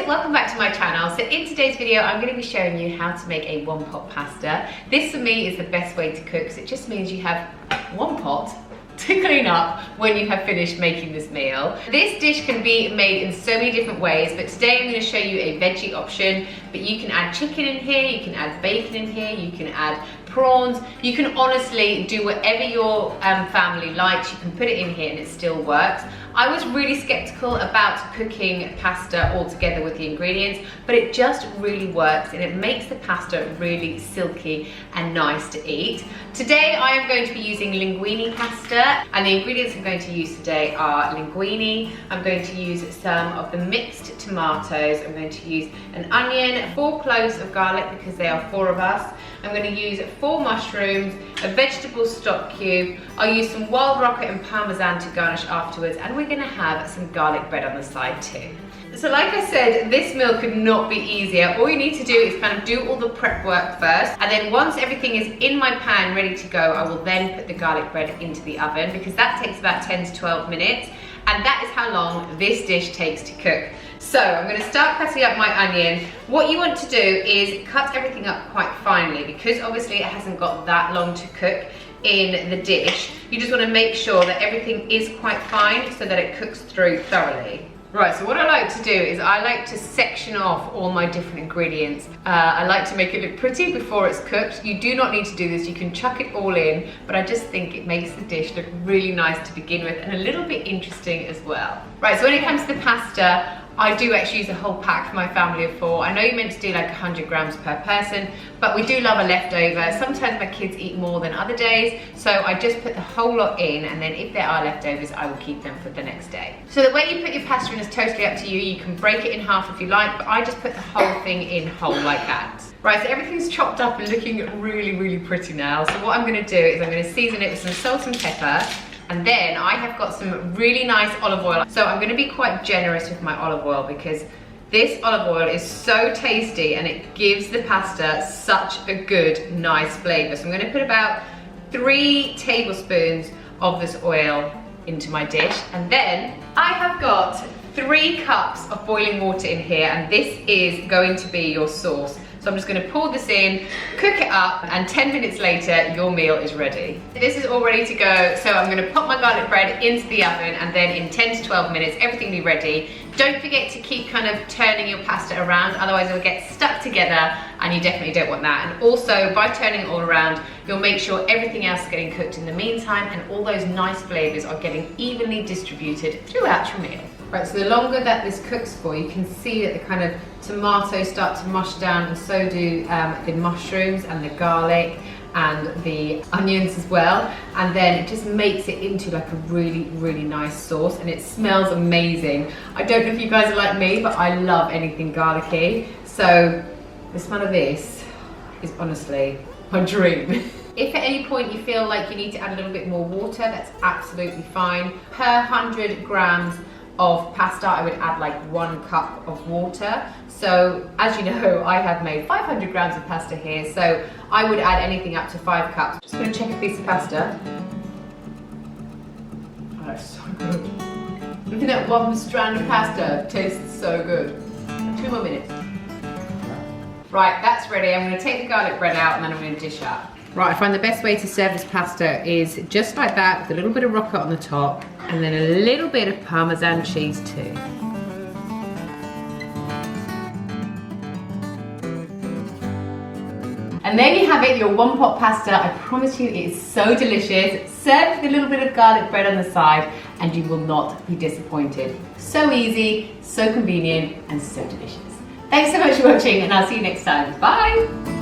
welcome back to my channel. So in today's video, I'm going to be showing you how to make a one pot pasta. This for me is the best way to cook because it just means you have one pot to clean up when you have finished making this meal. This dish can be made in so many different ways, but today I'm going to show you a veggie option, but you can add chicken in here, you can add bacon in here, you can add prawns, you can honestly do whatever your family likes. You can put it in here and it still works. I was really skeptical about cooking pasta all together with the ingredients, but it just really works and it makes the pasta really silky and nice to eat. Today I am going to be using linguini pasta, and the ingredients I'm going to use today are linguini. I'm going to use some of the mixed tomatoes. I'm going to use an onion, 4 cloves of garlic because there are 4 of us. I'm going to use 4 mushrooms, a vegetable stock cube. I'll use some wild rocket and Parmesan to garnish afterwards, and we're going to have some garlic bread on the side too. So like I said, this meal could not be easier. All you need to do is kind of do all the prep work first, and then once everything is in my pan ready to go, I will then put the garlic bread into the oven because that takes about 10 to 12 minutes, and that is how long this dish takes to cook. So I'm going to start cutting up my onion. What you want to do is cut everything up quite finely because obviously it hasn't got that long to cook in the dish. You just want to make sure that everything is quite fine so that it cooks through thoroughly. Right, so what I like to do is I like to section off all my different ingredients. I like to make it look pretty before it's cooked. You do not need to do this, you can chuck it all in, but I just think it makes the dish look really nice to begin with and a little bit interesting as well. Right, so when it comes to the pasta, I do actually use a whole pack for my family of 4. I know you're meant to do like 100 grams per person, but we do love a leftover. Sometimes my kids eat more than other days, so I just put the whole lot in, and then if there are leftovers, I will keep them for the next day. So the way you put your pasta in is totally up to you. You can break it in half if you like, but I just put the whole thing in whole like that. Right, so everything's chopped up and looking really, really pretty now. So what I'm gonna do is I'm gonna season it with some salt and pepper. And then I have got some really nice olive oil. So I'm going to be quite generous with my olive oil because this olive oil is so tasty and it gives the pasta such a good, nice flavor. So I'm going to put about 3 tablespoons of this oil into my dish. And then I have got 3 cups of boiling water in here, and this is going to be your sauce. So I'm just going to pour this in, cook it up, and 10 minutes later, your meal is ready. This is all ready to go, so I'm going to pop my garlic bread into the oven, and then in 10 to 12 minutes, everything will be ready. Don't forget to keep kind of turning your pasta around, otherwise it will get stuck together, and you definitely don't want that. And also, by turning it all around, you'll make sure everything else is getting cooked in the meantime, and all those nice flavors are getting evenly distributed throughout your meal. Right, so the longer that this cooks for, you can see that the kind of tomatoes start to mush down, and so do the mushrooms and the garlic and the onions as well. And then it just makes it into like a really, really nice sauce, and it smells amazing. I don't know if you guys are like me, but I love anything garlicky. So the smell of this is honestly my dream. If at any point you feel like you need to add a little bit more water, that's absolutely fine. Per 100 grams of pasta, I would add like 1 cup of water. So as you know, I have made 500 grams of pasta here, so I would add anything up to 5 cups. Just gonna check a piece of pasta. Oh, that's so good. Looking at 1 strand of pasta, tastes so good. 2 more minutes. Right, that's ready. I'm gonna take the garlic bread out and then I'm gonna dish up. Right, I find the best way to serve this pasta is just like that, with a little bit of rocket on the top, and then a little bit of Parmesan cheese too. And there you have it, your one pot pasta. I promise you it is so delicious. Served with a little bit of garlic bread on the side, and you will not be disappointed. So easy, so convenient, and so delicious. Thanks so much for watching, and I'll see you next time. Bye!